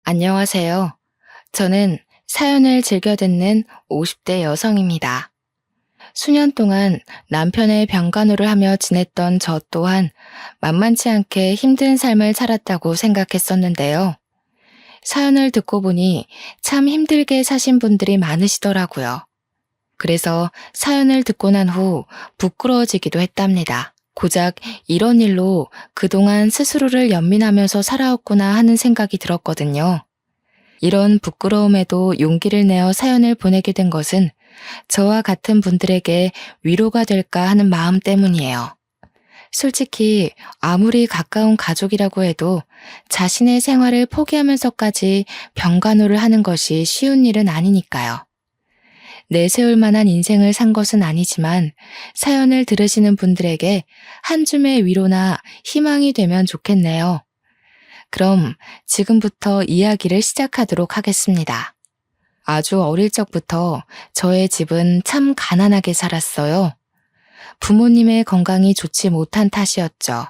안녕하세요. 저는 사연을 즐겨 듣는 50대 여성입니다. 수년 동안 남편의 병간호를 하며 지냈던 저 또한 만만치 않게 힘든 삶을 살았다고 생각했었는데요. 사연을 듣고 보니 참 힘들게 사신 분들이 많으시더라고요. 그래서 사연을 듣고 난 후 부끄러워지기도 했답니다. 고작 이런 일로 그동안 스스로를 연민하면서 살아왔구나 하는 생각이 들었거든요. 이런 부끄러움에도 용기를 내어 사연을 보내게 된 것은 저와 같은 분들에게 위로가 될까 하는 마음 때문이에요. 솔직히 아무리 가까운 가족이라고 해도 자신의 생활을 포기하면서까지 병간호를 하는 것이 쉬운 일은 아니니까요. 내세울 만한 인생을 산 것은 아니지만 사연을 들으시는 분들에게 한 줌의 위로나 희망이 되면 좋겠네요. 그럼 지금부터 이야기를 시작하도록 하겠습니다. 아주 어릴 적부터 저의 집은 참 가난하게 살았어요. 부모님의 건강이 좋지 못한 탓이었죠.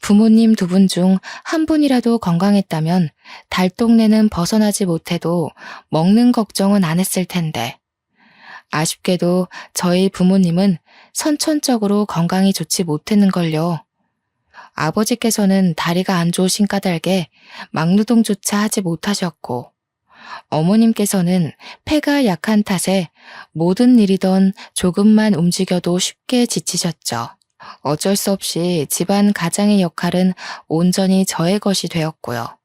부모님 두 분 중 한 분이라도 건강했다면 달동네는 벗어나지 못해도 먹는 걱정은 안 했을 텐데. 아쉽게도 저희 부모님은 선천적으로 건강이 좋지 못했는걸요. 아버지께서는 다리가 안 좋으신 까닭에 막노동조차 하지 못하셨고, 어머님께서는 폐가 약한 탓에 모든 일이던 조금만 움직여도 쉽게 지치셨죠. 어쩔 수 없이 집안 가장의 역할은 온전히 저의 것이 되었고요.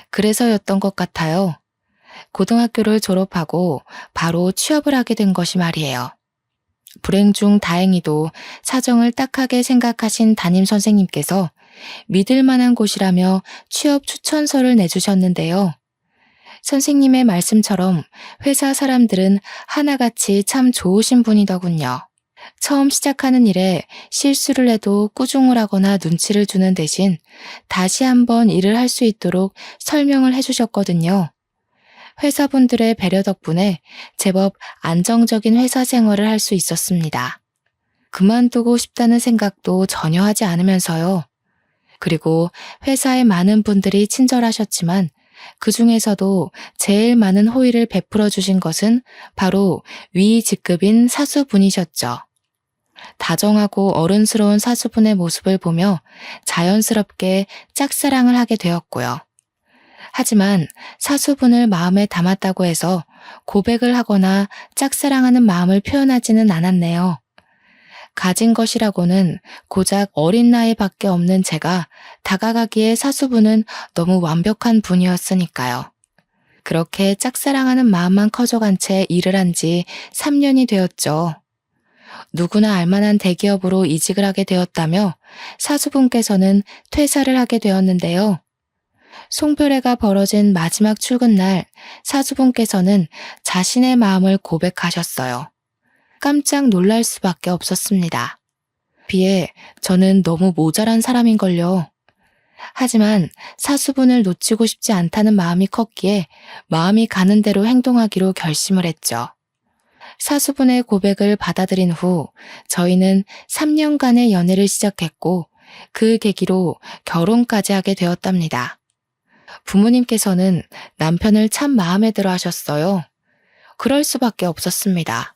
그래서였던 것 같아요. 고등학교를 졸업하고 바로 취업을 하게 된 것이 말이에요. 불행 중 다행히도 사정을 딱하게 생각하신 담임 선생님께서 믿을 만한 곳이라며 취업 추천서를 내주셨는데요. 선생님의 말씀처럼 회사 사람들은 하나같이 참 좋으신 분이더군요. 처음 시작하는 일에 실수를 해도 꾸중을 하거나 눈치를 주는 대신 다시 한번 일을 할 수 있도록 설명을 해주셨거든요. 회사분들의 배려 덕분에 제법 안정적인 회사 생활을 할 수 있었습니다. 그만두고 싶다는 생각도 전혀 하지 않으면서요. 그리고 회사에 많은 분들이 친절하셨지만 그 중에서도 제일 많은 호의를 베풀어 주신 것은 바로 위 직급인 사수분이셨죠. 다정하고 어른스러운 사수분의 모습을 보며 자연스럽게 짝사랑을 하게 되었고요. 하지만 사수분을 마음에 담았다고 해서 고백을 하거나 짝사랑하는 마음을 표현하지는 않았네요. 가진 것이라고는 고작 어린 나이밖에 없는 제가 다가가기에 사수분은 너무 완벽한 분이었으니까요. 그렇게 짝사랑하는 마음만 커져간 채 일을 한 지 3년이 되었죠. 누구나 알만한 대기업으로 이직을 하게 되었다며 사수분께서는 퇴사를 하게 되었는데요. 송별회가 벌어진 마지막 출근 날 사수분께서는 자신의 마음을 고백하셨어요. 깜짝 놀랄 수밖에 없었습니다. 비해 저는 너무 모자란 사람인걸요. 하지만 사수분을 놓치고 싶지 않다는 마음이 컸기에 마음이 가는 대로 행동하기로 결심을 했죠. 사수분의 고백을 받아들인 후 저희는 3년간의 연애를 시작했고 그 계기로 결혼까지 하게 되었답니다. 부모님께서는 남편을 참 마음에 들어 하셨어요. 그럴 수밖에 없었습니다.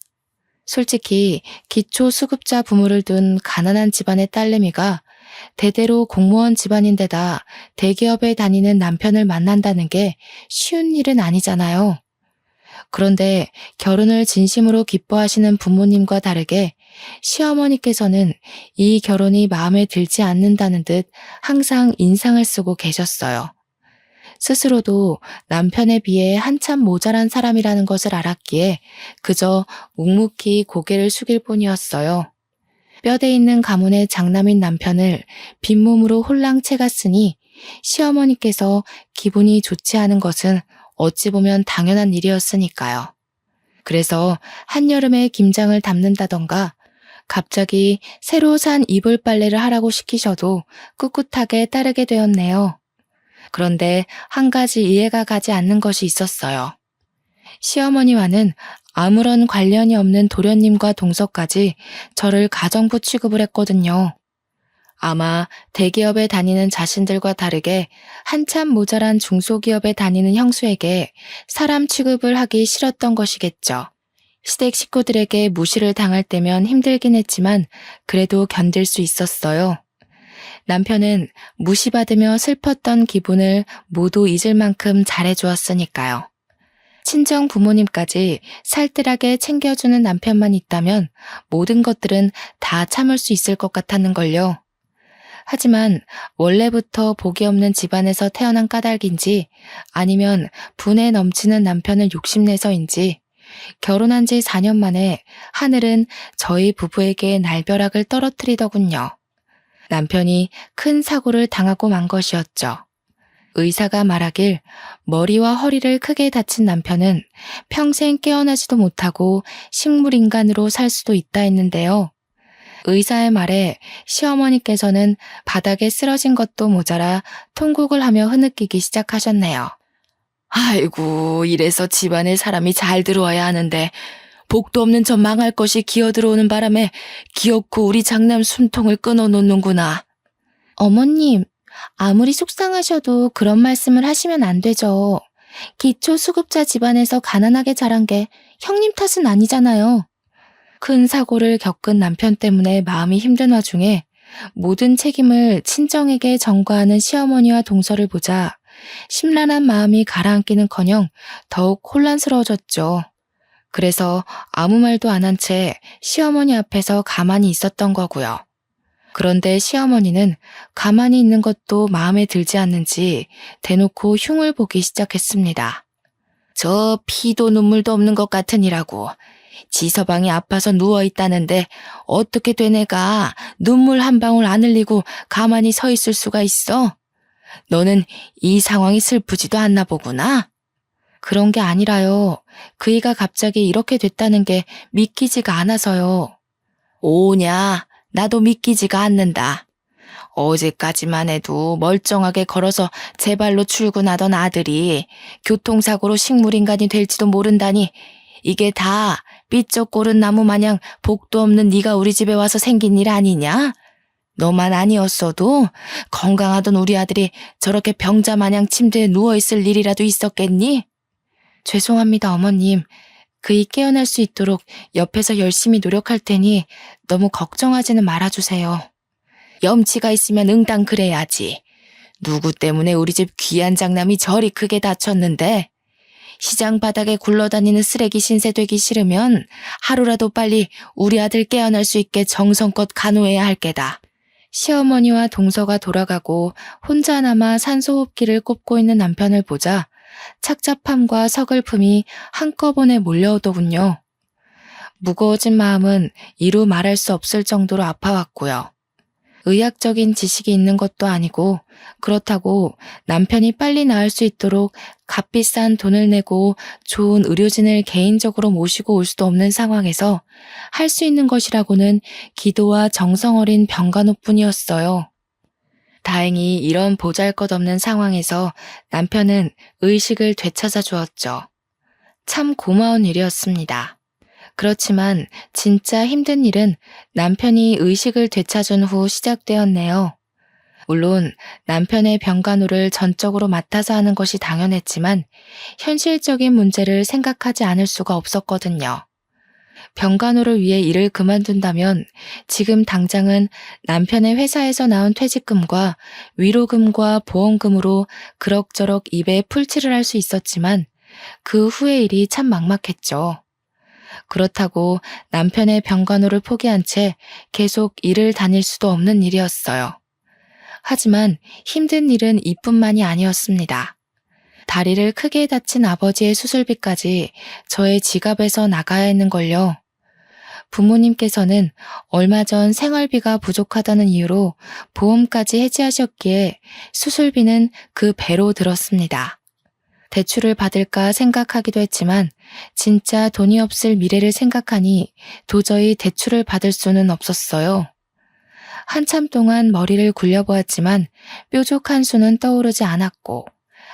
솔직히 기초수급자 부모를 둔 가난한 집안의 딸내미가 대대로 공무원 집안인데다 대기업에 다니는 남편을 만난다는 게 쉬운 일은 아니잖아요. 그런데 결혼을 진심으로 기뻐하시는 부모님과 다르게 시어머니께서는 이 결혼이 마음에 들지 않는다는 듯 항상 인상을 쓰고 계셨어요. 스스로도 남편에 비해 한참 모자란 사람이라는 것을 알았기에 그저 묵묵히 고개를 숙일 뿐이었어요. 뼈대 있는 가문의 장남인 남편을 빈몸으로 홀랑 채갔으니 시어머니께서 기분이 좋지 않은 것은 어찌 보면 당연한 일이었으니까요. 그래서 한여름에 김장을 담는다던가 갑자기 새로 산 이불 빨래를 하라고 시키셔도 꿋꿋하게 따르게 되었네요. 그런데 한 가지 이해가 가지 않는 것이 있었어요. 시어머니와는 아무런 관련이 없는 도련님과 동서까지 저를 가정부 취급을 했거든요. 아마 대기업에 다니는 자신들과 다르게 한참 모자란 중소기업에 다니는 형수에게 사람 취급을 하기 싫었던 것이겠죠. 시댁 식구들에게 무시를 당할 때면 힘들긴 했지만 그래도 견딜 수 있었어요. 남편은 무시받으며 슬펐던 기분을 모두 잊을 만큼 잘해주었으니까요. 친정 부모님까지 살뜰하게 챙겨주는 남편만 있다면 모든 것들은 다 참을 수 있을 것 같았는걸요. 하지만 원래부터 복이 없는 집안에서 태어난 까닭인지 아니면 분에 넘치는 남편을 욕심내서인지 결혼한 지 4년 만에 하늘은 저희 부부에게 날벼락을 떨어뜨리더군요. 남편이 큰 사고를 당하고 만 것이었죠. 의사가 말하길 머리와 허리를 크게 다친 남편은 평생 깨어나지도 못하고 식물인간으로 살 수도 있다 했는데요. 의사의 말에 시어머니께서는 바닥에 쓰러진 것도 모자라 통곡을 하며 흐느끼기 시작하셨네요. 아이고, 이래서 집안에 사람이 잘 들어와야 하는데 복도 없는 저 망할 것이 기어들어오는 바람에 기어코 우리 장남 숨통을 끊어놓는구나. 어머님, 아무리 속상하셔도 그런 말씀을 하시면 안 되죠. 기초수급자 집안에서 가난하게 자란 게 형님 탓은 아니잖아요. 큰 사고를 겪은 남편 때문에 마음이 힘든 와중에 모든 책임을 친정에게 전가하는 시어머니와 동서를 보자 심란한 마음이 가라앉기는커녕 더욱 혼란스러워졌죠. 그래서 아무 말도 안 한 채 시어머니 앞에서 가만히 있었던 거고요. 그런데 시어머니는 가만히 있는 것도 마음에 들지 않는지 대놓고 흉을 보기 시작했습니다. 저 피도 눈물도 없는 것 같으니라고. 지서방이 아파서 누워있다는데 어떻게 된 애가 눈물 한 방울 안 흘리고 가만히 서 있을 수가 있어? 너는 이 상황이 슬프지도 않나 보구나? 그런 게 아니라요. 그이가 갑자기 이렇게 됐다는 게 믿기지가 않아서요. 오냐, 나도 믿기지가 않는다. 어제까지만 해도 멀쩡하게 걸어서 제 발로 출근하던 아들이 교통사고로 식물인간이 될지도 모른다니 이게 다 삐쩍 고른 나무 마냥 복도 없는 네가 우리 집에 와서 생긴 일 아니냐? 너만 아니었어도 건강하던 우리 아들이 저렇게 병자 마냥 침대에 누워있을 일이라도 있었겠니? 죄송합니다, 어머님. 그이 깨어날 수 있도록 옆에서 열심히 노력할 테니 너무 걱정하지는 말아주세요. 염치가 있으면 응당 그래야지. 누구 때문에 우리 집 귀한 장남이 저리 크게 다쳤는데 시장 바닥에 굴러다니는 쓰레기 신세 되기 싫으면 하루라도 빨리 우리 아들 깨어날 수 있게 정성껏 간호해야 할 게다. 시어머니와 동서가 돌아가고 혼자 남아 산소호흡기를 꼽고 있는 남편을 보자 착잡함과 서글픔이 한꺼번에 몰려오더군요. 무거워진 마음은 이루 말할 수 없을 정도로 아파왔고요. 의학적인 지식이 있는 것도 아니고 그렇다고 남편이 빨리 나을 수 있도록 값비싼 돈을 내고 좋은 의료진을 개인적으로 모시고 올 수도 없는 상황에서 할 수 있는 것이라고는 기도와 정성 어린 병간호뿐이었어요. 다행히 이런 보잘것없는 상황에서 남편은 의식을 되찾아 주었죠. 참 고마운 일이었습니다. 그렇지만 진짜 힘든 일은 남편이 의식을 되찾은 후 시작되었네요. 물론 남편의 병간호를 전적으로 맡아서 하는 것이 당연했지만 현실적인 문제를 생각하지 않을 수가 없었거든요. 병간호를 위해 일을 그만둔다면 지금 당장은 남편의 회사에서 나온 퇴직금과 위로금과 보험금으로 그럭저럭 입에 풀칠을 할 수 있었지만 그 후의 일이 참 막막했죠. 그렇다고 남편의 병간호를 포기한 채 계속 일을 다닐 수도 없는 일이었어요. 하지만 힘든 일은 이뿐만이 아니었습니다. 다리를 크게 다친 아버지의 수술비까지 저의 지갑에서 나가야 했는걸요. 부모님께서는 얼마 전 생활비가 부족하다는 이유로 보험까지 해지하셨기에 수술비는 그 배로 들었습니다. 대출을 받을까 생각하기도 했지만 진짜 돈이 없을 미래를 생각하니 도저히 대출을 받을 수는 없었어요. 한참 동안 머리를 굴려보았지만 뾰족한 수는 떠오르지 않았고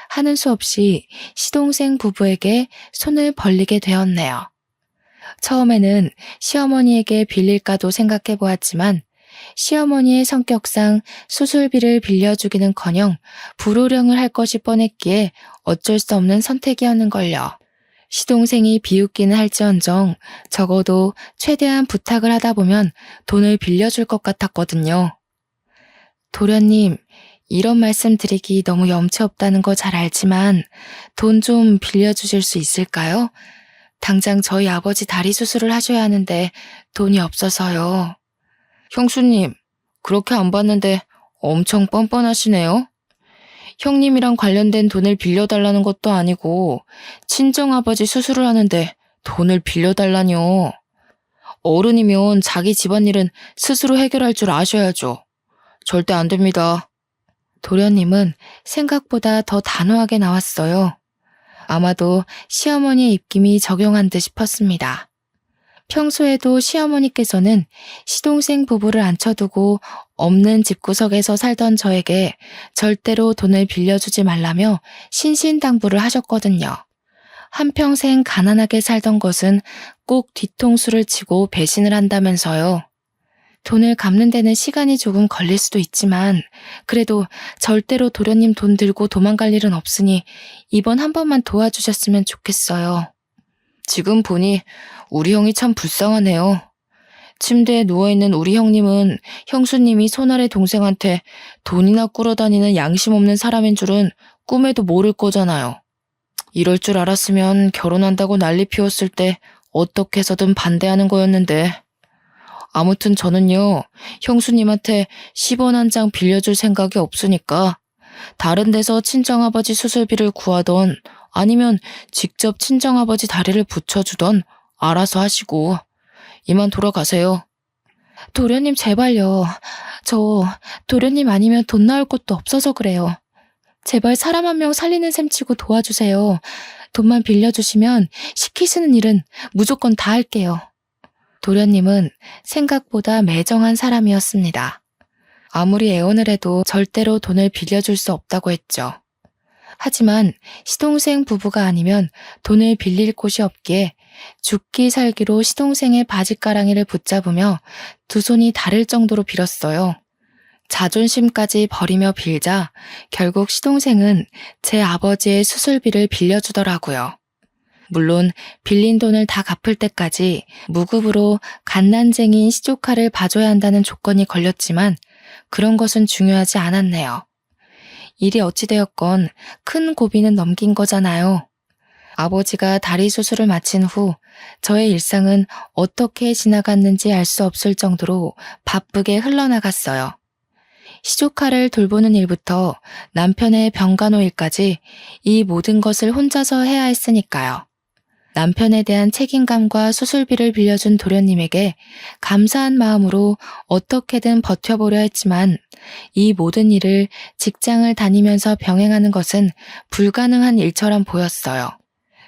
하는 수 없이 시동생 부부에게 손을 벌리게 되었네요. 처음에는 시어머니에게 빌릴까도 생각해 보았지만 시어머니의 성격상 수술비를 빌려주기는커녕 불호령을 할 것이 뻔했기에 어쩔 수 없는 선택이었는걸요. 시동생이 비웃기는 할지언정 적어도 최대한 부탁을 하다 보면 돈을 빌려줄 것 같았거든요. 도련님, 이런 말씀 드리기 너무 염치 없다는 거 잘 알지만 돈 좀 빌려주실 수 있을까요? 당장 저희 아버지 다리 수술을 하셔야 하는데 돈이 없어서요. 형수님, 그렇게 안 봤는데 엄청 뻔뻔하시네요. 형님이랑 관련된 돈을 빌려달라는 것도 아니고 친정아버지 수술을 하는데 돈을 빌려달라뇨. 어른이면 자기 집안일은 스스로 해결할 줄 아셔야죠. 절대 안 됩니다. 도련님은 생각보다 더 단호하게 나왔어요. 아마도 시어머니의 입김이 적용한 듯 싶었습니다. 평소에도 시어머니께서는 시동생 부부를 앉혀두고 없는 집구석에서 살던 저에게 절대로 돈을 빌려주지 말라며 신신당부를 하셨거든요. 한평생 가난하게 살던 것은 꼭 뒤통수를 치고 배신을 한다면서요. 돈을 갚는 데는 시간이 조금 걸릴 수도 있지만 그래도 절대로 도련님 돈 들고 도망갈 일은 없으니 이번 한 번만 도와주셨으면 좋겠어요. 지금 보니 우리 형이 참 불쌍하네요. 침대에 누워있는 우리 형님은 형수님이 손아래 동생한테 돈이나 꾸러다니는 양심 없는 사람인 줄은 꿈에도 모를 거잖아요. 이럴 줄 알았으면 결혼한다고 난리 피웠을 때 어떻게 해서든 반대하는 거였는데. 아무튼 저는요, 형수님한테 10원 한 장 빌려줄 생각이 없으니까 다른 데서 친정아버지 수술비를 구하던 아니면 직접 친정아버지 다리를 붙여주던 알아서 하시고 이만 돌아가세요. 도련님 제발요. 저 도련님 아니면 돈 나올 것도 없어서 그래요. 제발 사람 한 명 살리는 셈 치고 도와주세요. 돈만 빌려주시면 시키시는 일은 무조건 다 할게요. 도련님은 생각보다 매정한 사람이었습니다. 아무리 애원을 해도 절대로 돈을 빌려줄 수 없다고 했죠. 하지만 시동생 부부가 아니면 돈을 빌릴 곳이 없기에 죽기 살기로 시동생의 바지가랑이를 붙잡으며 두 손이 다를 정도로 빌었어요. 자존심까지 버리며 빌자 결국 시동생은 제 아버지의 수술비를 빌려주더라고요. 물론 빌린 돈을 다 갚을 때까지 무급으로 갓난쟁이인 시조카를 봐줘야 한다는 조건이 걸렸지만 그런 것은 중요하지 않았네요. 일이 어찌되었건 큰 고비는 넘긴 거잖아요. 아버지가 다리 수술을 마친 후 저의 일상은 어떻게 지나갔는지 알 수 없을 정도로 바쁘게 흘러나갔어요. 시조카를 돌보는 일부터 남편의 병간호 일까지 이 모든 것을 혼자서 해야 했으니까요. 남편에 대한 책임감과 수술비를 빌려준 도련님에게 감사한 마음으로 어떻게든 버텨보려 했지만 이 모든 일을 직장을 다니면서 병행하는 것은 불가능한 일처럼 보였어요.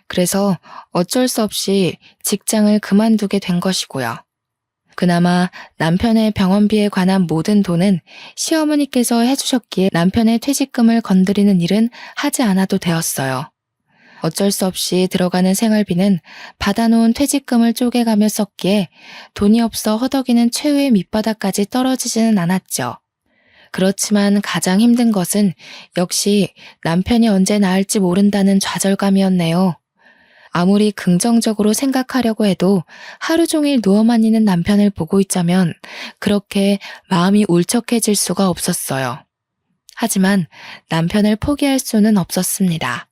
그래서 어쩔 수 없이 직장을 그만두게 된 것이고요. 그나마 남편의 병원비에 관한 모든 돈은 시어머니께서 해주셨기에 남편의 퇴직금을 건드리는 일은 하지 않아도 되었어요. 어쩔 수 없이 들어가는 생활비는 받아놓은 퇴직금을 쪼개가며 썼기에 돈이 없어 허덕이는 최후의 밑바닥까지 떨어지지는 않았죠. 그렇지만 가장 힘든 것은 역시 남편이 언제 나을지 모른다는 좌절감이었네요. 아무리 긍정적으로 생각하려고 해도 하루 종일 누워만 있는 남편을 보고 있자면 그렇게 마음이 울적해질 수가 없었어요. 하지만 남편을 포기할 수는 없었습니다.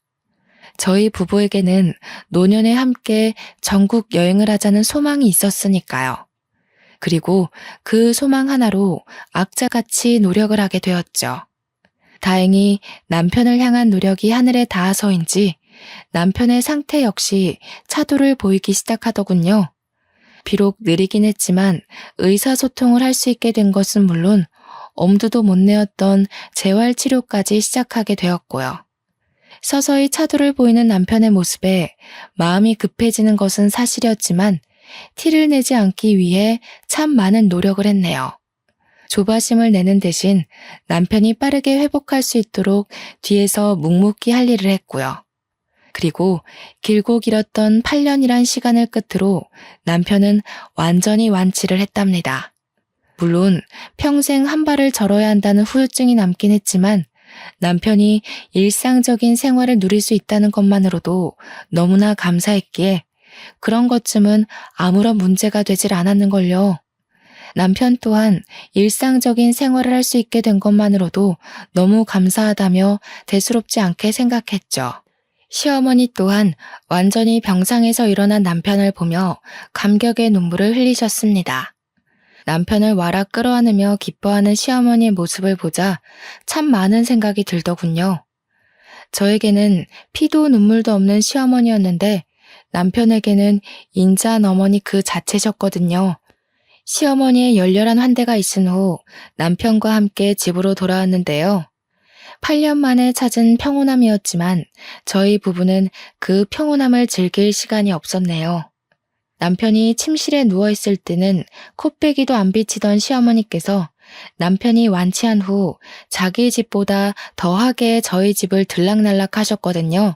저희 부부에게는 노년에 함께 전국 여행을 하자는 소망이 있었으니까요. 그리고 그 소망 하나로 악자같이 노력을 하게 되었죠. 다행히 남편을 향한 노력이 하늘에 닿아서인지 남편의 상태 역시 차도를 보이기 시작하더군요. 비록 느리긴 했지만 의사소통을 할 수 있게 된 것은 물론 엄두도 못 내었던 재활치료까지 시작하게 되었고요. 서서히 차도를 보이는 남편의 모습에 마음이 급해지는 것은 사실이었지만 티를 내지 않기 위해 참 많은 노력을 했네요. 조바심을 내는 대신 남편이 빠르게 회복할 수 있도록 뒤에서 묵묵히 할 일을 했고요. 그리고 길고 길었던 8년이란 시간을 끝으로 남편은 완전히 완치를 했답니다. 물론 평생 한 발을 절어야 한다는 후유증이 남긴 했지만 남편이 일상적인 생활을 누릴 수 있다는 것만으로도 너무나 감사했기에 그런 것쯤은 아무런 문제가 되질 않았는걸요. 남편 또한 일상적인 생활을 할 수 있게 된 것만으로도 너무 감사하다며 대수롭지 않게 생각했죠. 시어머니 또한 완전히 병상에서 일어난 남편을 보며 감격의 눈물을 흘리셨습니다. 남편을 와락 끌어안으며 기뻐하는 시어머니의 모습을 보자 참 많은 생각이 들더군요. 저에게는 피도 눈물도 없는 시어머니였는데 남편에게는 인자한 어머니 그 자체셨거든요. 시어머니의 열렬한 환대가 있은 후 남편과 함께 집으로 돌아왔는데요. 8년 만에 찾은 평온함이었지만 저희 부부는 그 평온함을 즐길 시간이 없었네요. 남편이 침실에 누워있을 때는 코빼기도 안 비치던 시어머니께서 남편이 완치한 후 자기 집보다 더하게 저희 집을 들락날락 하셨거든요.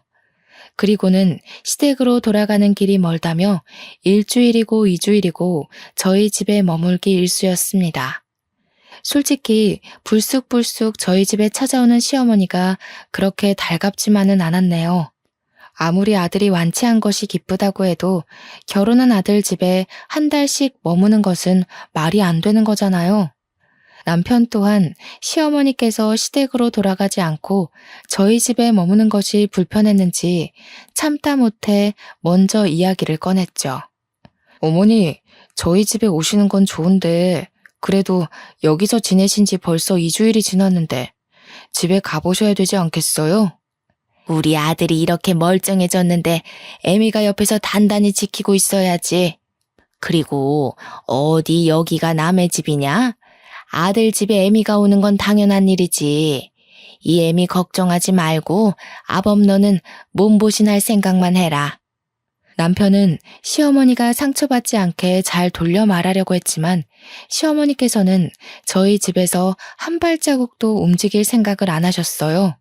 그리고는 시댁으로 돌아가는 길이 멀다며 일주일이고 이주일이고 저희 집에 머물기 일쑤였습니다. 솔직히 불쑥불쑥 저희 집에 찾아오는 시어머니가 그렇게 달갑지만은 않았네요. 아무리 아들이 완치한 것이 기쁘다고 해도 결혼한 아들 집에 한 달씩 머무는 것은 말이 안 되는 거잖아요. 남편 또한 시어머니께서 시댁으로 돌아가지 않고 저희 집에 머무는 것이 불편했는지 참다 못해 먼저 이야기를 꺼냈죠. 어머니, 저희 집에 오시는 건 좋은데 그래도 여기서 지내신 지 벌써 2주일이 지났는데 집에 가보셔야 되지 않겠어요? 우리 아들이 이렇게 멀쩡해졌는데 애미가 옆에서 단단히 지키고 있어야지. 그리고 어디 여기가 남의 집이냐? 아들 집에 애미가 오는 건 당연한 일이지. 이 애미 걱정하지 말고 아범 너는 몸보신할 생각만 해라. 남편은 시어머니가 상처받지 않게 잘 돌려 말하려고 했지만 시어머니께서는 저희 집에서 한 발자국도 움직일 생각을 안 하셨어요.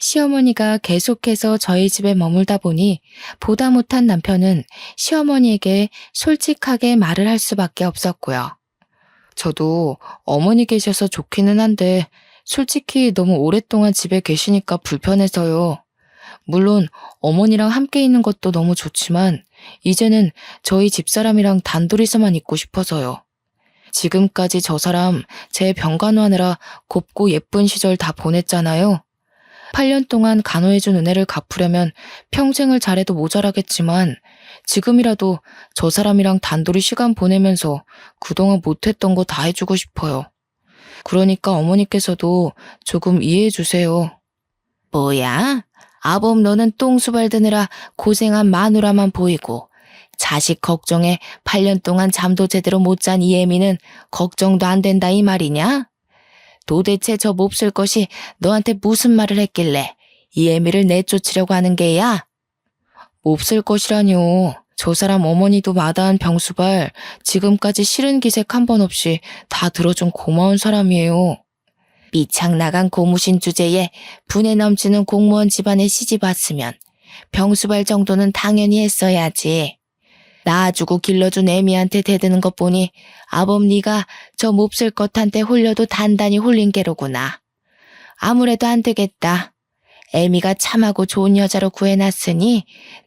시어머니가 계속해서 저희 집에 머물다 보니 보다 못한 남편은 시어머니에게 솔직하게 말을 할 수밖에 없었고요. 저도 어머니 계셔서 좋기는 한데 솔직히 너무 오랫동안 집에 계시니까 불편해서요. 물론 어머니랑 함께 있는 것도 너무 좋지만 이제는 저희 집사람이랑 단둘이서만 있고 싶어서요. 지금까지 저 사람 제 병간호하느라 곱고 예쁜 시절 다 보냈잖아요. 8년 동안 간호해준 은혜를 갚으려면 평생을 잘해도 모자라겠지만 지금이라도 저 사람이랑 단둘이 시간 보내면서 그동안 못했던 거 다 해주고 싶어요. 그러니까 어머니께서도 조금 이해해 주세요. 뭐야? 아범 너는 똥수발 드느라 고생한 마누라만 보이고 자식 걱정에 8년 동안 잠도 제대로 못 잔 이 애미는 걱정도 안 된다 이 말이냐? 도대체 저 몹쓸 것이 너한테 무슨 말을 했길래 이 애미를 내쫓으려고 하는 게야? 몹쓸 것이라뇨. 저 사람 어머니도 마다한 병수발 지금까지 싫은 기색 한 번 없이 다 들어준 고마운 사람이에요. 미창나간 고무신 주제에 분에 넘치는 공무원 집안에 시집 왔으면 병수발 정도는 당연히 했어야지. 낳아주고 길러준 애미한테 대드는 것 보니 아범 네가 저 몹쓸 것한테 홀려도 단단히 홀린 게로구나. 아무래도 안 되겠다. 애미가 참하고 좋은 여자로 구해놨으니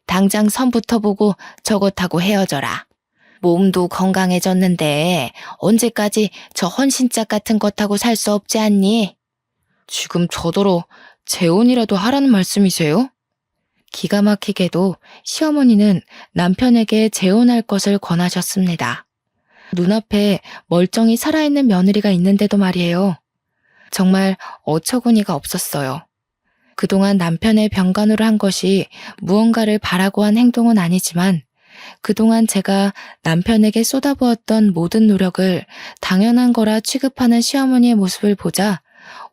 당장 선부터 보고 저것하고 헤어져라. 몸도 건강해졌는데 언제까지 저 헌신짝 같은 것하고 살 수 없지 않니? 지금 저더러 재혼이라도 하라는 말씀이세요? 기가 막히게도 시어머니는 남편에게 재혼할 것을 권하셨습니다. 눈앞에 멀쩡히 살아있는 며느리가 있는데도 말이에요. 정말 어처구니가 없었어요. 그동안 남편의 병간호를 한 것이 무언가를 바라고 한 행동은 아니지만 그동안 제가 남편에게 쏟아부었던 모든 노력을 당연한 거라 취급하는 시어머니의 모습을 보자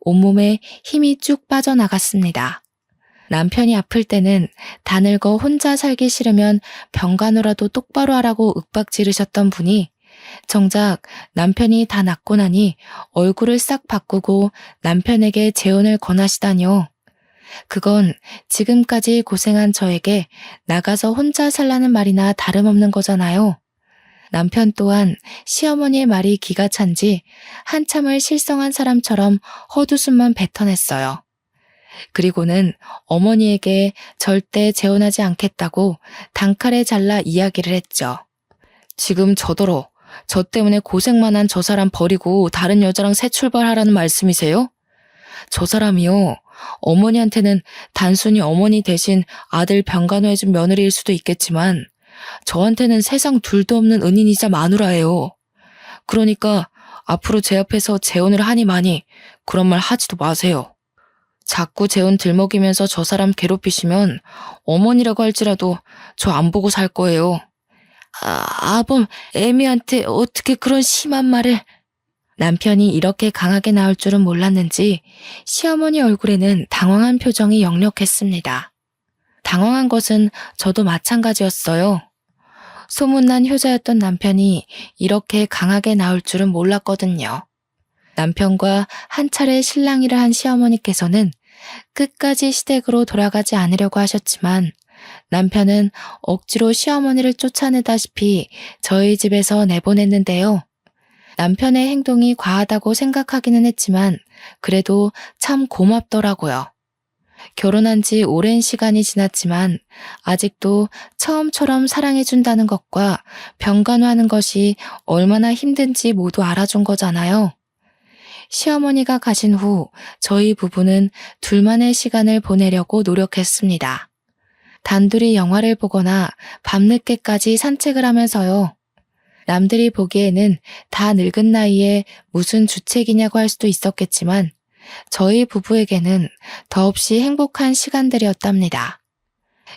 온몸에 힘이 쭉 빠져나갔습니다. 남편이 아플 때는 다 늙어 혼자 살기 싫으면 병간호라도 똑바로 하라고 윽박 지르셨던 분이 정작 남편이 다 낫고 나니 얼굴을 싹 바꾸고 남편에게 재혼을 권하시다뇨. 그건 지금까지 고생한 저에게 나가서 혼자 살라는 말이나 다름없는 거잖아요. 남편 또한 시어머니의 말이 기가 찬지 한참을 실성한 사람처럼 헛웃음만 뱉어냈어요. 그리고는 어머니에게 절대 재혼하지 않겠다고 단칼에 잘라 이야기를 했죠. 지금 저더러 저 때문에 고생만 한 저 사람 버리고 다른 여자랑 새 출발하라는 말씀이세요? 저 사람이요. 어머니한테는 단순히 어머니 대신 아들 병간호해준 며느리일 수도 있겠지만 저한테는 세상 둘도 없는 은인이자 마누라예요. 그러니까 앞으로 제 앞에서 재혼을 하니 마니 그런 말 하지도 마세요. 자꾸 재혼 들먹이면서 저 사람 괴롭히시면 어머니라고 할지라도 저 안 보고 살 거예요. 아범, 애미한테 어떻게 그런 심한 말을... 남편이 이렇게 강하게 나올 줄은 몰랐는지 시어머니 얼굴에는 당황한 표정이 역력했습니다. 당황한 것은 저도 마찬가지였어요. 소문난 효자였던 남편이 이렇게 강하게 나올 줄은 몰랐거든요. 남편과 한 차례 신랑이라 한 시어머니께서는 끝까지 시댁으로 돌아가지 않으려고 하셨지만 남편은 억지로 시어머니를 쫓아내다시피 저희 집에서 내보냈는데요. 남편의 행동이 과하다고 생각하기는 했지만 그래도 참 고맙더라고요. 결혼한 지 오랜 시간이 지났지만 아직도 처음처럼 사랑해준다는 것과 병간호하는 것이 얼마나 힘든지 모두 알아준 거잖아요. 시어머니가 가신 후 저희 부부는 둘만의 시간을 보내려고 노력했습니다. 단둘이 영화를 보거나 밤늦게까지 산책을 하면서요. 남들이 보기에는 다 늙은 나이에 무슨 주책이냐고 할 수도 있었겠지만 저희 부부에게는 더없이 행복한 시간들이었답니다.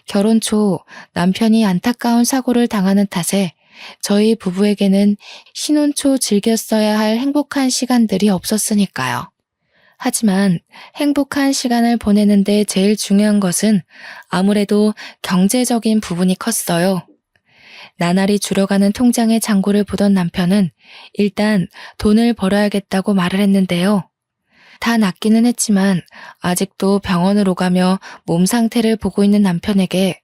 결혼 초 남편이 안타까운 사고를 당하는 탓에 저희 부부에게는 신혼 초 즐겼어야 할 행복한 시간들이 없었으니까요. 하지만 행복한 시간을 보내는데 제일 중요한 것은 아무래도 경제적인 부분이 컸어요. 나날이 줄어가는 통장의 잔고를 보던 남편은 일단 돈을 벌어야겠다고 말을 했는데요. 다 낫기는 했지만 아직도 병원을 오가며 몸 상태를 보고 있는 남편에게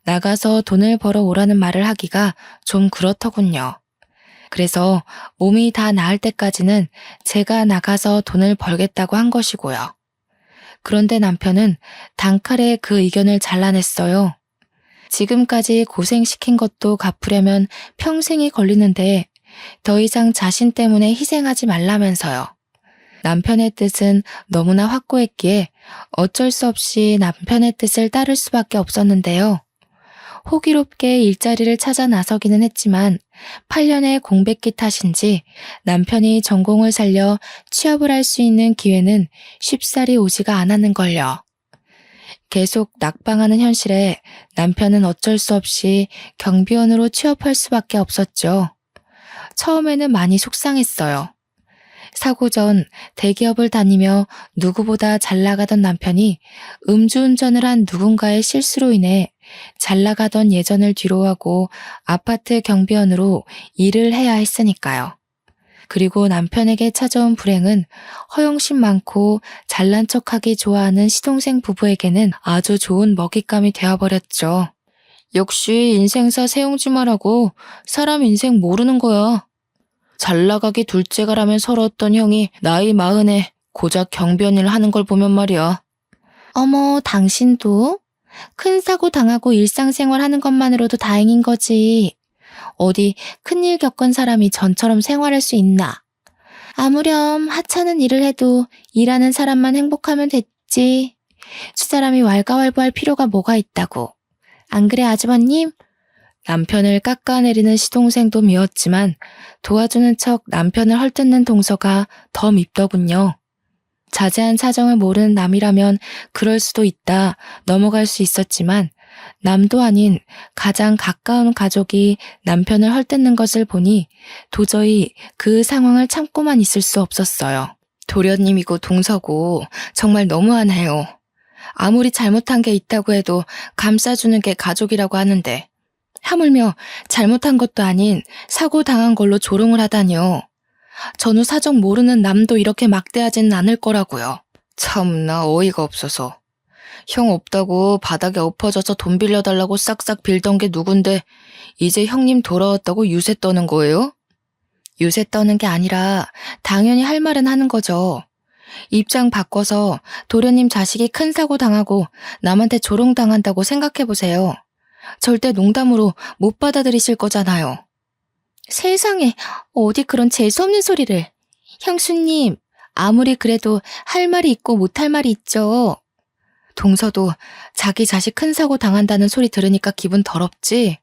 나가서 돈을 벌어 오라는 말을 하기가 좀 그렇더군요. 그래서 몸이 다 나을 때까지는 제가 나가서 돈을 벌겠다고 한 것이고요. 그런데 남편은 단칼에 그 의견을 잘라냈어요. 지금까지 고생시킨 것도 갚으려면 평생이 걸리는데 더 이상 자신 때문에 희생하지 말라면서요. 남편의 뜻은 너무나 확고했기에 어쩔 수 없이 남편의 뜻을 따를 수밖에 없었는데요. 호기롭게 일자리를 찾아 나서기는 했지만 8년의 공백기 탓인지 남편이 전공을 살려 취업을 할 수 있는 기회는 쉽사리 오지가 않았는걸요. 계속 낙방하는 현실에 남편은 어쩔 수 없이 경비원으로 취업할 수밖에 없었죠. 처음에는 많이 속상했어요. 사고 전 대기업을 다니며 누구보다 잘 나가던 남편이 음주운전을 한 누군가의 실수로 인해 잘 나가던 예전을 뒤로하고 아파트 경비원으로 일을 해야 했으니까요. 그리고 남편에게 찾아온 불행은 허영심 많고 잘난 척하기 좋아하는 시동생 부부에게는 아주 좋은 먹잇감이 되어버렸죠. 역시 인생사 세용지마라고 사람 인생 모르는 거야. 잘 나가기 둘째가라면 서러웠던 형이 나이 40에 고작 경비원 일을 하는 걸 보면 말이야. 어머, 당신도? 큰 사고 당하고 일상생활 하는 것만으로도 다행인 거지. 어디 큰일 겪은 사람이 전처럼 생활할 수 있나? 아무렴 하찮은 일을 해도 일하는 사람만 행복하면 됐지. 수사람이 왈가왈부할 필요가 뭐가 있다고. 안 그래 아주버님? 남편을 깎아내리는 시동생도 미웠지만 도와주는 척 남편을 헐뜯는 동서가 더 밉더군요. 자세한 사정을 모르는 남이라면 그럴 수도 있다 넘어갈 수 있었지만 남도 아닌 가장 가까운 가족이 남편을 헐뜯는 것을 보니 도저히 그 상황을 참고만 있을 수 없었어요. 도련님이고 동서고 정말 너무하네요. 아무리 잘못한 게 있다고 해도 감싸주는 게 가족이라고 하는데 하물며 잘못한 것도 아닌 사고 당한 걸로 조롱을 하다니요. 전후 사정 모르는 남도 이렇게 막대하지는 않을 거라고요. 참나 어이가 없어서. 형 없다고 바닥에 엎어져서 돈 빌려달라고 싹싹 빌던 게 누군데 이제 형님 돌아왔다고 유세 떠는 거예요? 유세 떠는 게 아니라 당연히 할 말은 하는 거죠. 입장 바꿔서 도련님 자식이 큰 사고 당하고 남한테 조롱당한다고 생각해보세요. 절대 농담으로 못 받아들이실 거잖아요. 세상에, 어디 그런 재수없는 소리를. 형수님, 아무리 그래도 할 말이 있고 못할 말이 있죠. 동서도 자기 자식 큰 사고 당한다는 소리 들으니까 기분 더럽지?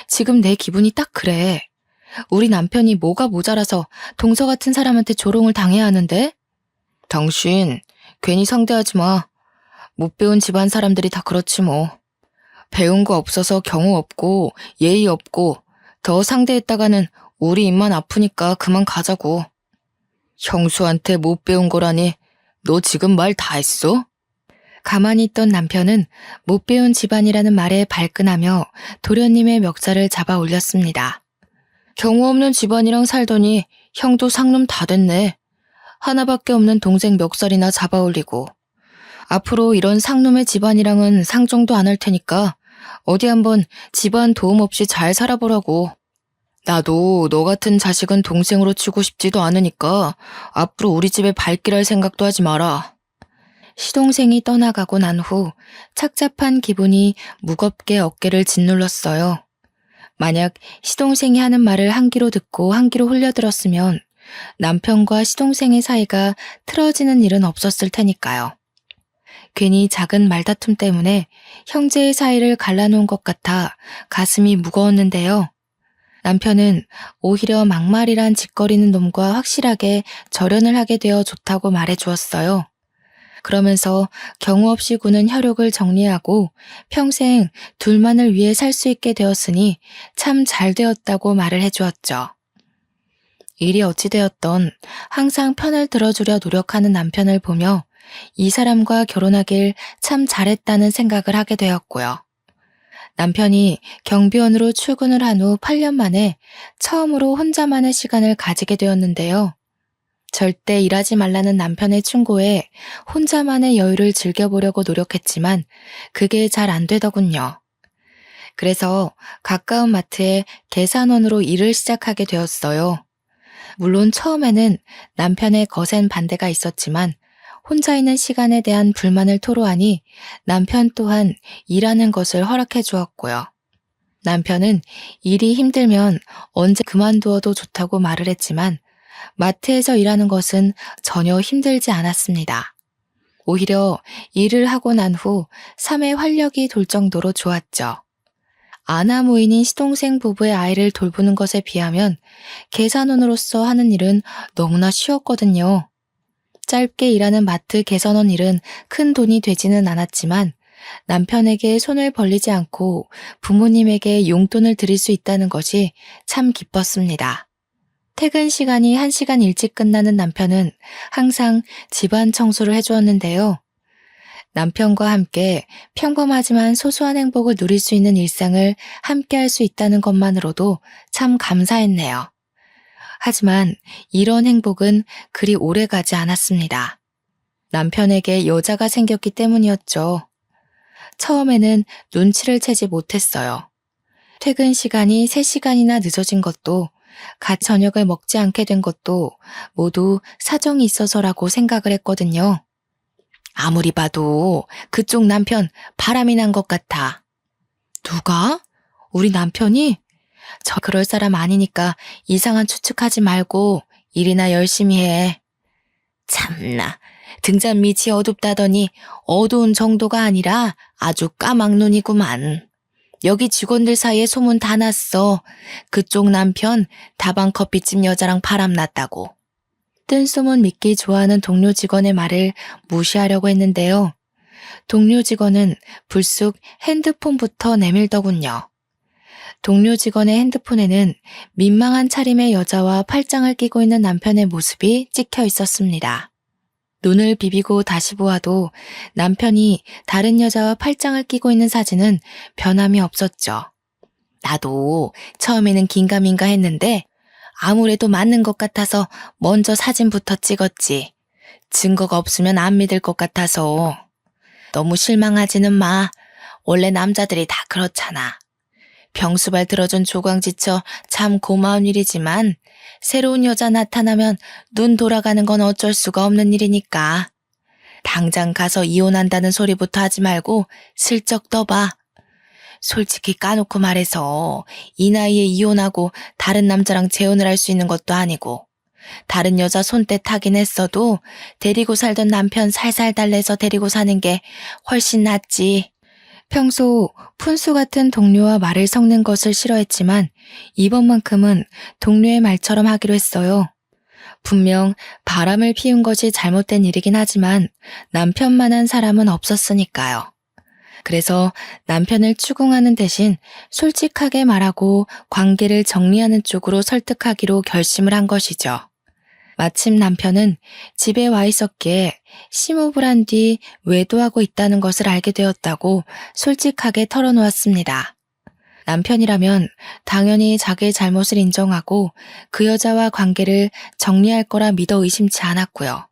지금 내 기분이 딱 그래. 우리 남편이 뭐가 모자라서 동서 같은 사람한테 조롱을 당해야 하는데? 당신, 괜히 상대하지 마. 못 배운 집안 사람들이 다 그렇지 뭐. 배운 거 없어서 경우 없고 예의 없고 더 상대했다가는 우리 입만 아프니까 그만 가자고. 형수한테 못 배운 거라니 너 지금 말 다 했어? 가만히 있던 남편은 못 배운 집안이라는 말에 발끈하며 도련님의 멱살을 잡아 올렸습니다. 경우 없는 집안이랑 살더니 형도 상놈 다 됐네. 하나밖에 없는 동생 멱살이나 잡아 올리고. 앞으로 이런 상놈의 집안이랑은 상종도 안 할 테니까 어디 한번 집안 도움 없이 잘 살아보라고. 나도 너 같은 자식은 동생으로 치고 싶지도 않으니까 앞으로 우리 집에 발길할 생각도 하지 마라. 시동생이 떠나가고 난 후 착잡한 기분이 무겁게 어깨를 짓눌렀어요. 만약 시동생이 하는 말을 한 귀로 듣고 한 귀로 흘려들었으면 남편과 시동생의 사이가 틀어지는 일은 없었을 테니까요. 괜히 작은 말다툼 때문에 형제의 사이를 갈라놓은 것 같아 가슴이 무거웠는데요. 남편은 오히려 막말이란 짓거리는 놈과 확실하게 절연을 하게 되어 좋다고 말해주었어요. 그러면서 경우 없이 구는 혈육을 정리하고 평생 둘만을 위해 살 수 있게 되었으니 참 잘 되었다고 말을 해주었죠. 일이 어찌되었던 항상 편을 들어주려 노력하는 남편을 보며 이 사람과 결혼하길 참 잘했다는 생각을 하게 되었고요. 남편이 경비원으로 출근을 한 후 8년 만에 처음으로 혼자만의 시간을 가지게 되었는데요. 절대 일하지 말라는 남편의 충고에 혼자만의 여유를 즐겨보려고 노력했지만 그게 잘 안 되더군요. 그래서 가까운 마트에 계산원으로 일을 시작하게 되었어요. 물론 처음에는 남편의 거센 반대가 있었지만 혼자 있는 시간에 대한 불만을 토로하니 남편 또한 일하는 것을 허락해 주었고요. 남편은 일이 힘들면 언제 그만두어도 좋다고 말을 했지만 마트에서 일하는 것은 전혀 힘들지 않았습니다. 오히려 일을 하고 난 후 삶의 활력이 돌 정도로 좋았죠. 아나무인인 시동생 부부의 아이를 돌보는 것에 비하면 계산원으로서 하는 일은 너무나 쉬웠거든요. 짧게 일하는 마트 계산원 일은 큰 돈이 되지는 않았지만 남편에게 손을 벌리지 않고 부모님에게 용돈을 드릴 수 있다는 것이 참 기뻤습니다. 퇴근 시간이 1시간 일찍 끝나는 남편은 항상 집안 청소를 해주었는데요. 남편과 함께 평범하지만 소소한 행복을 누릴 수 있는 일상을 함께 할 수 있다는 것만으로도 참 감사했네요. 하지만 이런 행복은 그리 오래 가지 않았습니다. 남편에게 여자가 생겼기 때문이었죠. 처음에는 눈치를 채지 못했어요. 퇴근 시간이 3시간이나 늦어진 것도 같이 저녁을 먹지 않게 된 것도 모두 사정이 있어서라고 생각을 했거든요. 아무리 봐도 그쪽 남편 바람이 난 것 같아. 누가? 우리 남편이? 저 그럴 사람 아니니까 이상한 추측하지 말고 일이나 열심히 해. 참나, 등잔 밑이 어둡다더니 어두운 정도가 아니라 아주 까막눈이구만. 여기 직원들 사이에 소문 다 났어. 그쪽 남편 다방 커피집 여자랑 바람났다고. 뜬소문 믿기 좋아하는 동료 직원의 말을 무시하려고 했는데요. 동료 직원은 불쑥 핸드폰부터 내밀더군요. 동료 직원의 핸드폰에는 민망한 차림의 여자와 팔짱을 끼고 있는 남편의 모습이 찍혀 있었습니다. 눈을 비비고 다시 보아도 남편이 다른 여자와 팔짱을 끼고 있는 사진은 변함이 없었죠. 나도 처음에는 긴가민가 했는데 아무래도 맞는 것 같아서 먼저 사진부터 찍었지. 증거가 없으면 안 믿을 것 같아서. 너무 실망하지는 마. 원래 남자들이 다 그렇잖아. 병수발 들어준 조광지처 참 고마운 일이지만 새로운 여자 나타나면 눈 돌아가는 건 어쩔 수가 없는 일이니까. 당장 가서 이혼한다는 소리부터 하지 말고 슬쩍 떠봐. 솔직히 까놓고 말해서 이 나이에 이혼하고 다른 남자랑 재혼을 할 수 있는 것도 아니고 다른 여자 손때 타긴 했어도 데리고 살던 남편 살살 달래서 데리고 사는 게 훨씬 낫지. 평소 푼수 같은 동료와 말을 섞는 것을 싫어했지만 이번만큼은 동료의 말처럼 하기로 했어요. 분명 바람을 피운 것이 잘못된 일이긴 하지만 남편만한 사람은 없었으니까요. 그래서 남편을 추궁하는 대신 솔직하게 말하고 관계를 정리하는 쪽으로 설득하기로 결심을 한 것이죠. 마침 남편은 집에 와 있었기에 심호흡을 한 뒤 외도하고 있다는 것을 알게 되었다고 솔직하게 털어놓았습니다. 남편이라면 당연히 자기의 잘못을 인정하고 그 여자와 관계를 정리할 거라 믿어 의심치 않았고요.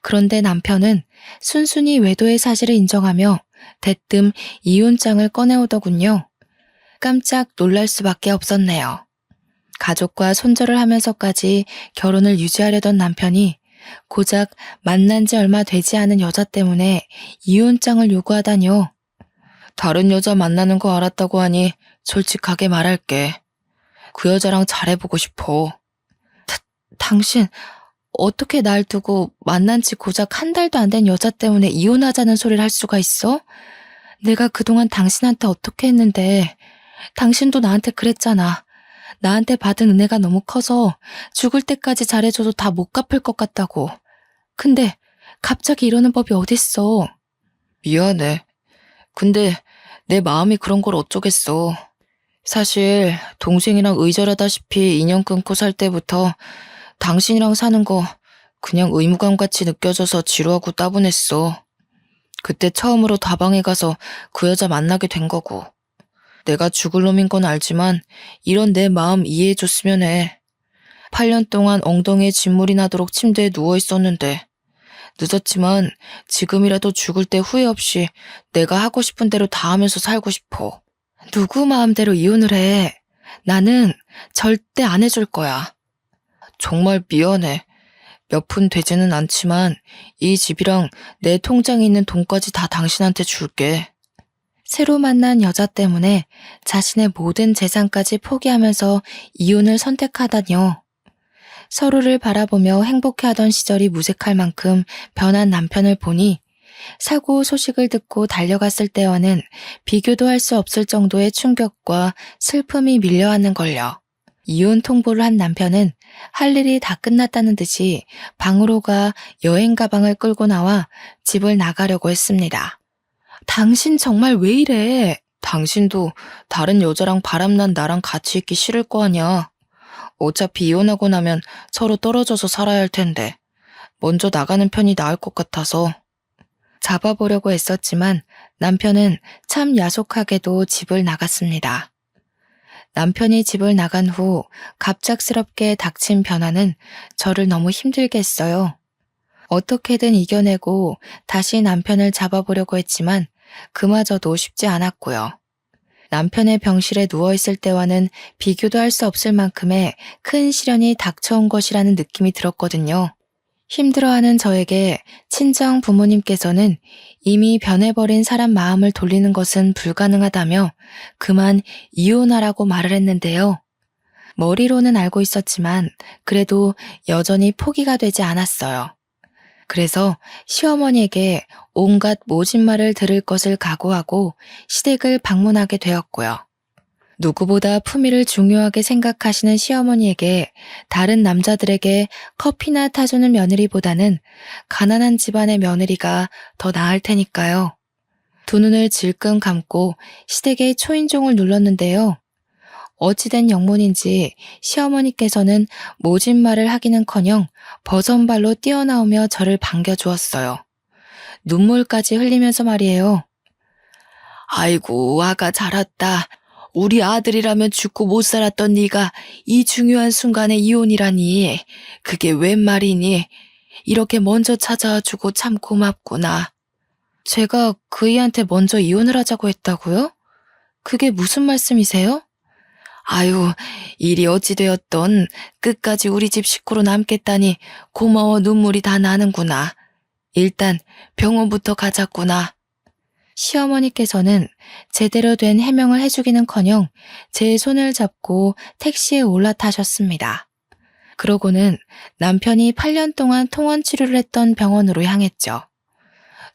그런데 남편은 순순히 외도의 사실을 인정하며 대뜸 이혼장을 꺼내오더군요. 깜짝 놀랄 수밖에 없었네요. 가족과 손절을 하면서까지 결혼을 유지하려던 남편이 고작 만난 지 얼마 되지 않은 여자 때문에 이혼장을 요구하다니요. 다른 여자 만나는 거 알았다고 하니 솔직하게 말할게. 그 여자랑 잘해보고 싶어. 당신 어떻게 날 두고 만난 지 고작 한 달도 안 된 여자 때문에 이혼하자는 소리를 할 수가 있어? 내가 그동안 당신한테 어떻게 했는데 당신도 나한테 그랬잖아. 나한테 받은 은혜가 너무 커서 죽을 때까지 잘해줘도 다 못 갚을 것 같다고. 근데 갑자기 이러는 법이 어딨어. 미안해. 근데 내 마음이 그런 걸 어쩌겠어. 사실 동생이랑 의절하다시피 인연 끊고 살 때부터 당신이랑 사는 거 그냥 의무감같이 느껴져서 지루하고 따분했어. 그때 처음으로 다방에 가서 그 여자 만나게 된 거고. 내가 죽을 놈인 건 알지만 이런 내 마음 이해해줬으면 해. 8년 동안 엉덩이에 진물이 나도록 침대에 누워 있었는데 늦었지만 지금이라도 죽을 때 후회 없이 내가 하고 싶은 대로 다 하면서 살고 싶어. 누구 마음대로 이혼을 해. 나는 절대 안 해줄 거야. 정말 미안해. 몇 푼 되지는 않지만 이 집이랑 내 통장에 있는 돈까지 다 당신한테 줄게. 새로 만난 여자 때문에 자신의 모든 재산까지 포기하면서 이혼을 선택하다니요. 서로를 바라보며 행복해하던 시절이 무색할 만큼 변한 남편을 보니 사고 소식을 듣고 달려갔을 때와는 비교도 할 수 없을 정도의 충격과 슬픔이 밀려왔는 걸요. 이혼 통보를 한 남편은 할 일이 다 끝났다는 듯이 방으로 가 여행 가방을 끌고 나와 집을 나가려고 했습니다. 당신 정말 왜 이래? 당신도 다른 여자랑 바람난 나랑 같이 있기 싫을 거 아니야. 어차피 이혼하고 나면 서로 떨어져서 살아야 할 텐데 먼저 나가는 편이 나을 것 같아서. 잡아보려고 했었지만 남편은 참 야속하게도 집을 나갔습니다. 남편이 집을 나간 후 갑작스럽게 닥친 변화는 저를 너무 힘들게 했어요. 어떻게든 이겨내고 다시 남편을 잡아보려고 했지만 그마저도 쉽지 않았고요. 남편의 병실에 누워있을 때와는 비교도 할 수 없을 만큼의 큰 시련이 닥쳐온 것이라는 느낌이 들었거든요. 힘들어하는 저에게 친정 부모님께서는 이미 변해버린 사람 마음을 돌리는 것은 불가능하다며 그만 이혼하라고 말을 했는데요. 머리로는 알고 있었지만 그래도 여전히 포기가 되지 않았어요. 그래서 시어머니에게 온갖 모진 말을 들을 것을 각오하고 시댁을 방문하게 되었고요. 누구보다 품위를 중요하게 생각하시는 시어머니에게 다른 남자들에게 커피나 타주는 며느리보다는 가난한 집안의 며느리가 더 나을 테니까요. 두 눈을 질끈 감고 시댁의 초인종을 눌렀는데요. 어찌된 영문인지 시어머니께서는 모진 말을 하기는커녕 버선발로 뛰어나오며 저를 반겨주었어요. 눈물까지 흘리면서 말이에요. 아이고, 아가 잘 왔다. 우리 아들이라면 죽고 못 살았던 네가 이 중요한 순간에 이혼이라니. 그게 웬 말이니? 이렇게 먼저 찾아와 주고 참 고맙구나. 제가 그이한테 먼저 이혼을 하자고 했다고요? 그게 무슨 말씀이세요? 아유, 일이 어찌되었던 끝까지 우리 집 식구로 남겠다니 고마워 눈물이 다 나는구나. 일단 병원부터 가자꾸나. 시어머니께서는 제대로 된 해명을 해주기는커녕 제 손을 잡고 택시에 올라타셨습니다. 그러고는 남편이 8년 동안 통원 치료를 했던 병원으로 향했죠.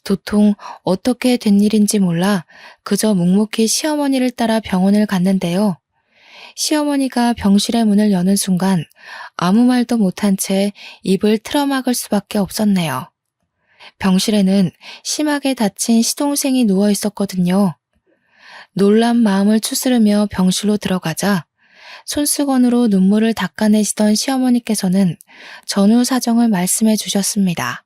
도통 어떻게 된 일인지 몰라 그저 묵묵히 시어머니를 따라 병원을 갔는데요. 시어머니가 병실의 문을 여는 순간 아무 말도 못한 채 입을 틀어막을 수밖에 없었네요. 병실에는 심하게 다친 시동생이 누워 있었거든요. 놀란 마음을 추스르며 병실로 들어가자 손수건으로 눈물을 닦아내시던 시어머니께서는 전후 사정을 말씀해 주셨습니다.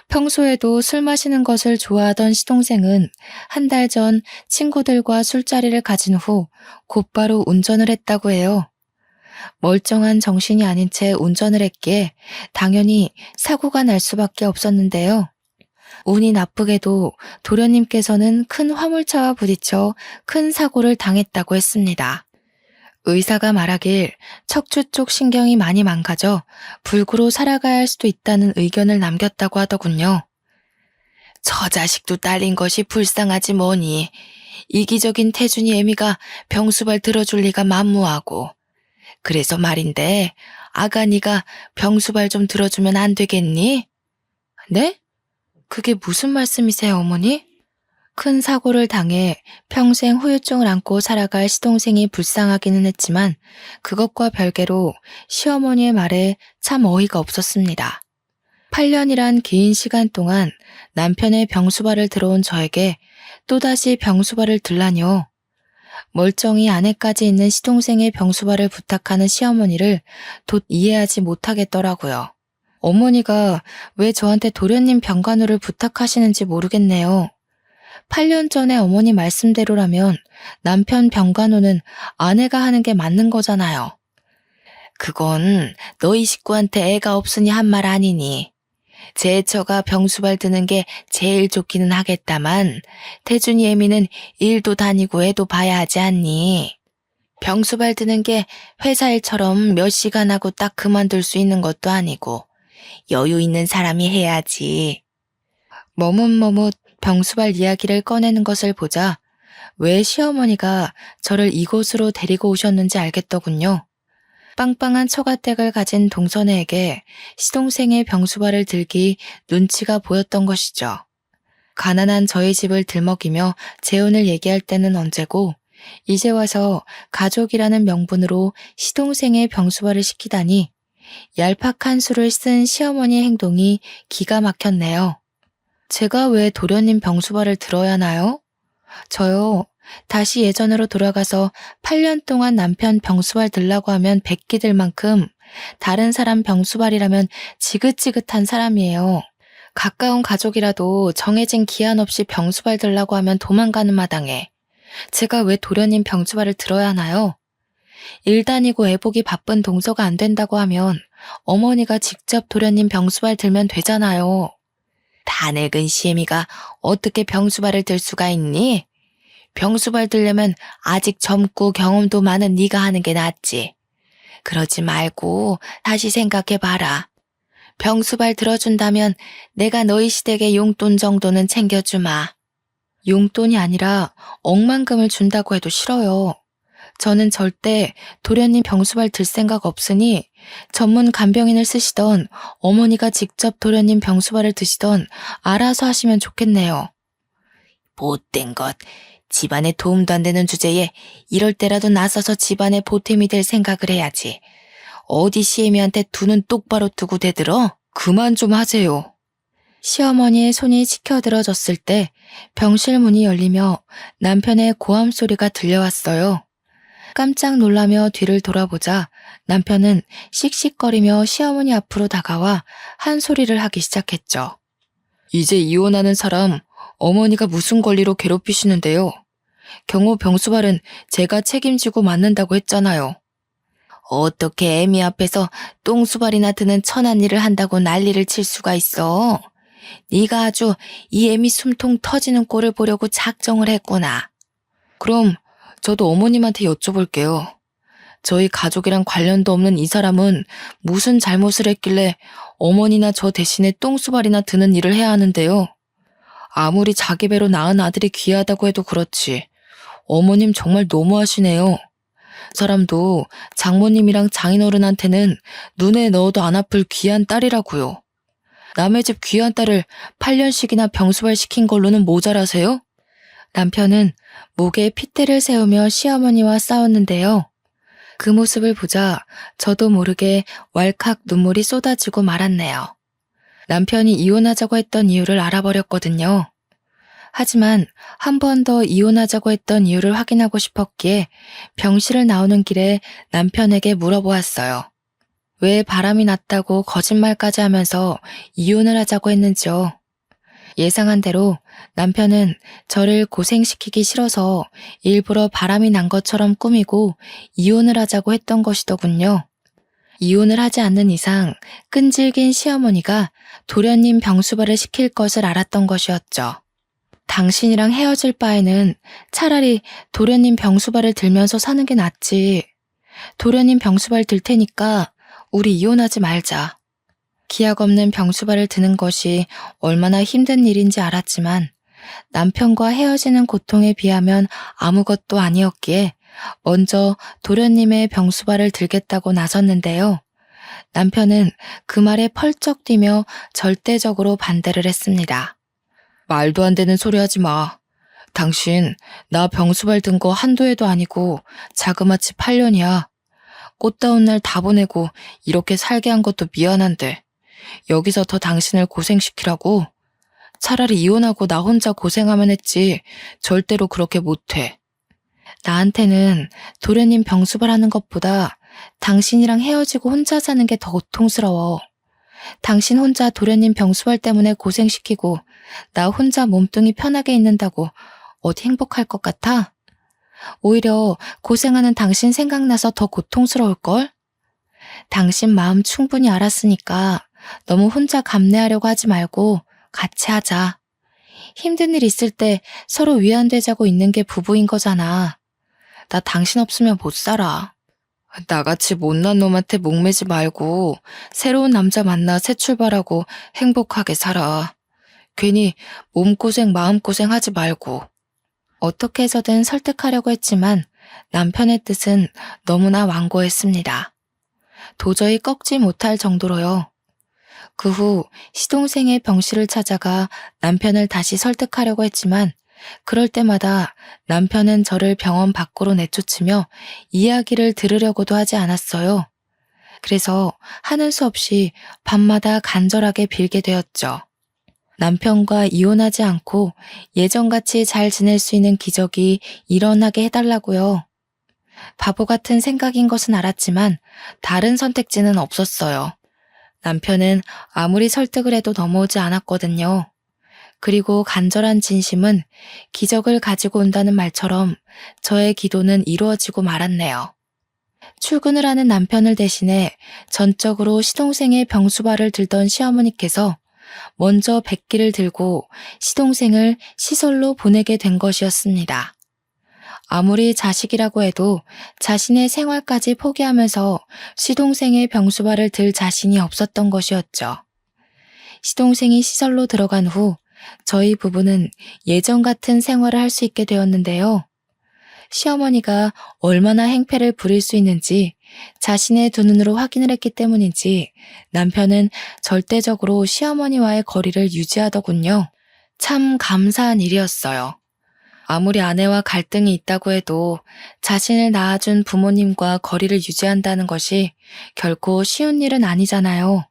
평소에도 술 마시는 것을 좋아하던 시동생은 한 달 전 친구들과 술자리를 가진 후 곧바로 운전을 했다고 해요. 멀쩡한 정신이 아닌 채 운전을 했기에 당연히 사고가 날 수밖에 없었는데요. 운이 나쁘게도 도련님께서는 큰 화물차와 부딪혀 큰 사고를 당했다고 했습니다. 의사가 말하길 척추 쪽 신경이 많이 망가져 불구로 살아가야 할 수도 있다는 의견을 남겼다고 하더군요. 저 자식도 딸린 것이 불쌍하지 뭐니. 이기적인 태준이 애미가 병수발 들어줄 리가 만무하고. 그래서 말인데 아가니가 병수발 좀 들어주면 안 되겠니? 네? 그게 무슨 말씀이세요, 어머니? 큰 사고를 당해 평생 후유증을 안고 살아갈 시동생이 불쌍하기는 했지만 그것과 별개로 시어머니의 말에 참 어이가 없었습니다. 8년이란 긴 시간 동안 남편의 병수발을 들어온 저에게 또다시 병수발을 들라뇨. 멀쩡히 아내까지 있는 시동생의 병수발을 부탁하는 시어머니를 돛 이해하지 못하겠더라고요. 어머니가 왜 저한테 도련님 병간호를 부탁하시는지 모르겠네요. 8년 전에 어머니 말씀대로라면 남편 병간호는 아내가 하는 게 맞는 거잖아요. 그건 너희 식구한테 애가 없으니 한 말 아니니. 제처가 병수발 드는 게 제일 좋기는 하겠다만 태준이 애미는 일도 다니고 애도 봐야 하지 않니? 병수발 드는 게 회사 일처럼 몇 시간 하고 딱 그만둘 수 있는 것도 아니고 여유 있는 사람이 해야지. 머뭇머뭇 병수발 이야기를 꺼내는 것을 보자 왜 시어머니가 저를 이곳으로 데리고 오셨는지 알겠더군요. 빵빵한 처가댁을 가진 동서네에게 시동생의 병수발을 들기 눈치가 보였던 것이죠. 가난한 저희 집을 들먹이며 재혼을 얘기할 때는 언제고 이제 와서 가족이라는 명분으로 시동생의 병수발을 시키다니 얄팍한 수를 쓴 시어머니의 행동이 기가 막혔네요. 제가 왜 도련님 병수발을 들어야 하나요? 저요. 다시 예전으로 돌아가서 8년 동안 남편 병수발 들라고 하면 베끼들 만큼 다른 사람 병수발이라면 지긋지긋한 사람이에요. 가까운 가족이라도 정해진 기한 없이 병수발 들라고 하면 도망가는 마당에 제가 왜 도련님 병수발을 들어야 하나요? 일 다니고 애보기 바쁜 동서가 안 된다고 하면 어머니가 직접 도련님 병수발 들면 되잖아요. 다 늙은 시애미가 어떻게 병수발을 들 수가 있니? 병수발 들려면 아직 젊고 경험도 많은 네가 하는 게 낫지. 그러지 말고 다시 생각해봐라. 병수발 들어준다면 내가 너희 시댁의 용돈 정도는 챙겨주마. 용돈이 아니라 억만금을 준다고 해도 싫어요. 저는 절대 도련님 병수발 들 생각 없으니 전문 간병인을 쓰시던 어머니가 직접 도련님 병수발을 드시던 알아서 하시면 좋겠네요. 못된 것. 집안에 도움도 안 되는 주제에 이럴 때라도 나서서 집안에 보탬이 될 생각을 해야지. 어디 시애미한테 두 눈 똑바로 뜨고 대들어? 그만 좀 하세요. 시어머니의 손이 치켜들어졌을 때 병실 문이 열리며 남편의 고함 소리가 들려왔어요. 깜짝 놀라며 뒤를 돌아보자 남편은 씩씩거리며 시어머니 앞으로 다가와 한 소리를 하기 시작했죠. 이제 이혼하는 사람 어머니가 무슨 권리로 괴롭히시는데요. 경호 병수발은 제가 책임지고 맞는다고 했잖아요. 어떻게 애미 앞에서 똥수발이나 드는 천한 일을 한다고 난리를 칠 수가 있어. 네가 아주 이 애미 숨통 터지는 꼴을 보려고 작정을 했구나. 그럼 저도 어머님한테 여쭤볼게요. 저희 가족이랑 관련도 없는 이 사람은 무슨 잘못을 했길래 어머니나 저 대신에 똥수발이나 드는 일을 해야 하는데요. 아무리 자기 배로 낳은 아들이 귀하다고 해도 그렇지. 어머님 정말 너무하시네요. 사람도 장모님이랑 장인어른한테는 눈에 넣어도 안 아플 귀한 딸이라고요. 남의 집 귀한 딸을 8년씩이나 병수발 시킨 걸로는 모자라세요? 남편은 목에 핏대를 세우며 시어머니와 싸웠는데요. 그 모습을 보자 저도 모르게 왈칵 눈물이 쏟아지고 말았네요. 남편이 이혼하자고 했던 이유를 알아버렸거든요. 하지만 한 번 더 이혼하자고 했던 이유를 확인하고 싶었기에 병실을 나오는 길에 남편에게 물어보았어요. 왜 바람이 났다고 거짓말까지 하면서 이혼을 하자고 했는지요. 예상한 대로 남편은 저를 고생시키기 싫어서 일부러 바람이 난 것처럼 꾸미고 이혼을 하자고 했던 것이더군요. 이혼을 하지 않는 이상 끈질긴 시어머니가 도련님 병수발을 시킬 것을 알았던 것이었죠. 당신이랑 헤어질 바에는 차라리 도련님 병수발을 들면서 사는 게 낫지. 도련님 병수발 들 테니까 우리 이혼하지 말자. 기약 없는 병수발을 드는 것이 얼마나 힘든 일인지 알았지만 남편과 헤어지는 고통에 비하면 아무것도 아니었기에 먼저 도련님의 병수발을 들겠다고 나섰는데요. 남편은 그 말에 펄쩍 뛰며 절대적으로 반대를 했습니다. 말도 안 되는 소리 하지 마. 당신 나 병수발 든 거 한두 해도 아니고 자그마치 8년이야. 꽃다운 날 다 보내고 이렇게 살게 한 것도 미안한데 여기서 더 당신을 고생시키라고? 차라리 이혼하고 나 혼자 고생하면 했지 절대로 그렇게 못해. 나한테는 도련님 병수발 하는 것보다 당신이랑 헤어지고 혼자 사는 게 더 고통스러워. 당신 혼자 도련님 병수발 때문에 고생시키고 나 혼자 몸뚱이 편하게 있는다고 어디 행복할 것 같아? 오히려 고생하는 당신 생각나서 더 고통스러울걸? 당신 마음 충분히 알았으니까 너무 혼자 감내하려고 하지 말고 같이 하자. 힘든 일 있을 때 서로 위안되자고 있는 게 부부인 거잖아. 나 당신 없으면 못 살아. 나같이 못난 놈한테 목매지 말고 새로운 남자 만나 새 출발하고 행복하게 살아. 괜히 몸고생 마음고생 하지 말고. 어떻게 해서든 설득하려고 했지만 남편의 뜻은 너무나 완고했습니다. 도저히 꺾지 못할 정도로요. 그 후 시동생의 병실을 찾아가 남편을 다시 설득하려고 했지만 그럴 때마다 남편은 저를 병원 밖으로 내쫓으며 이야기를 들으려고도 하지 않았어요. 그래서 하는 수 없이 밤마다 간절하게 빌게 되었죠. 남편과 이혼하지 않고 예전같이 잘 지낼 수 있는 기적이 일어나게 해달라고요. 바보 같은 생각인 것은 알았지만 다른 선택지는 없었어요. 남편은 아무리 설득을 해도 넘어오지 않았거든요. 그리고 간절한 진심은 기적을 가지고 온다는 말처럼 저의 기도는 이루어지고 말았네요. 출근을 하는 남편을 대신해 전적으로 시동생의 병수발을 들던 시어머니께서 먼저 백기를 들고 시동생을 시설로 보내게 된 것이었습니다. 아무리 자식이라고 해도 자신의 생활까지 포기하면서 시동생의 병수발을 들 자신이 없었던 것이었죠. 시동생이 시설로 들어간 후 저희 부부는 예전 같은 생활을 할 수 있게 되었는데요. 시어머니가 얼마나 행패를 부릴 수 있는지 자신의 두 눈으로 확인을 했기 때문인지 남편은 절대적으로 시어머니와의 거리를 유지하더군요. 참 감사한 일이었어요. 아무리 아내와 갈등이 있다고 해도 자신을 낳아준 부모님과 거리를 유지한다는 것이 결코 쉬운 일은 아니잖아요.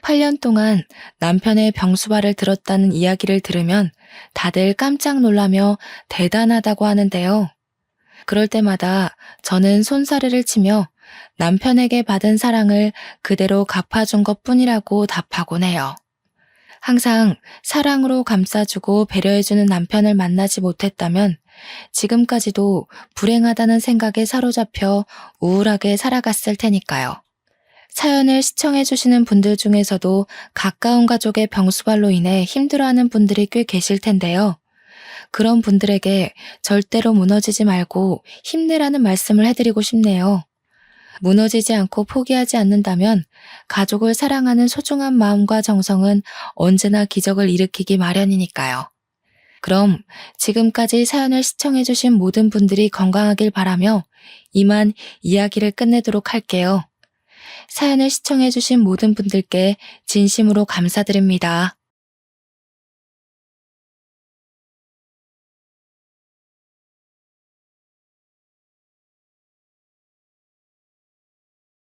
8년 동안 남편의 병수발을 들었다는 이야기를 들으면 다들 깜짝 놀라며 대단하다고 하는데요. 그럴 때마다 저는 손사래를 치며 남편에게 받은 사랑을 그대로 갚아준 것뿐이라고 답하곤 해요. 항상 사랑으로 감싸주고 배려해주는 남편을 만나지 못했다면 지금까지도 불행하다는 생각에 사로잡혀 우울하게 살아갔을 테니까요. 사연을 시청해주시는 분들 중에서도 가까운 가족의 병수발로 인해 힘들어하는 분들이 꽤 계실 텐데요. 그런 분들에게 절대로 무너지지 말고 힘내라는 말씀을 해드리고 싶네요. 무너지지 않고 포기하지 않는다면 가족을 사랑하는 소중한 마음과 정성은 언제나 기적을 일으키기 마련이니까요. 그럼 지금까지 사연을 시청해주신 모든 분들이 건강하길 바라며 이만 이야기를 끝내도록 할게요. 사연을 시청해주신 모든 분들께 진심으로 감사드립니다.